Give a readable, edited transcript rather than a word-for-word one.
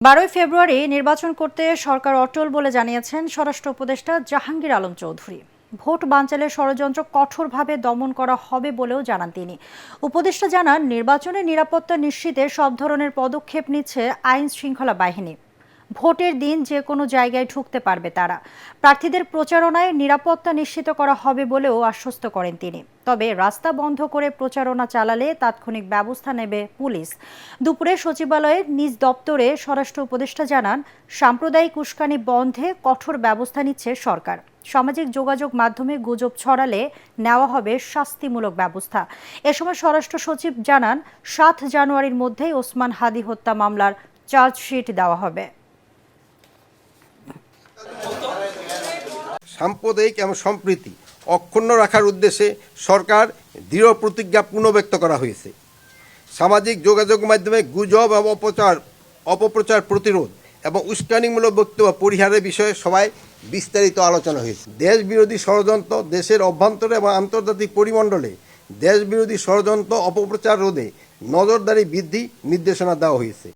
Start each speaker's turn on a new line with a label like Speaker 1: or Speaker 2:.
Speaker 1: 12 ফেব্রুয়ারি নির্বাচন করতে সরকার অটল বলে জানিয়েছেন স্বরাষ্ট্র উপদেষ্টা জাহাঙ্গীর আলম চৌধুরী। ভোট বানচালের ষড়যন্ত্র কঠোরভাবে দমন করা হবে বলেও জানান তিনি। উপদেষ্টা জানান, নির্বাচনের নিরাপত্তা নিশ্চিতে সব ধরনের পদক্ষেপ নিচ্ছে আইন শৃঙ্খলা বাহিনী। ভোটের দিন যে কোনো জায়গায় ঢুকতে পারবে তারা। প্রার্থীদের প্রচারণায় নিরাপত্তা নিশ্চিত করা হবে বলেও আশ্বস্ত করেন তিনি। তবে রাস্তা বন্ধ করে প্রচারণা চালালে তাৎক্ষণিক ব্যবস্থা নেবে পুলিশ। দুপুরে সচিবালয়ের নিজ দপ্তরে স্বরাষ্ট্র উপদেষ্টা জানান, সাম্প্রদায়িক উস্কানি বন্ধে কঠোর ব্যবস্থা নিচ্ছে সরকার। সামাজিক যোগাযোগ মাধ্যমে গুজব ছড়ালে নেওয়া হবে শাস্তিমূলক ব্যবস্থা। এ সময় স্বরাষ্ট্র সচিব জানান, 7 জানুয়ারির মধ্যেই ওসমান হাদি হত্যা মামলার চার্জশিট দেওয়া হবে।
Speaker 2: সাম্প্রদায়িক এবং সম্প্রীতি অক্ষুণ্ণ রাখার উদ্দেশ্যে সরকার দৃঢ় প্রতিজ্ঞা পুনর্ব্যক্ত করা হয়েছে। সামাজিক যোগাযোগ মাধ্যমে গুজব এবং অপপ্রচার প্রতিরোধ এবং উস্কানিমূলক বক্তব্য পরিহারের বিষয়ে সবাই বিস্তারিত আলোচনা হয়েছে। দেশ বিরোধী ষড়যন্ত্র, দেশের অভ্যন্তরে এবং আন্তর্জাতিক পরিমণ্ডলে দেশ বিরোধী ষড়যন্ত্র অপপ্রচার রোধে নজরদারি বৃদ্ধি নির্দেশনা দেওয়া হয়েছে।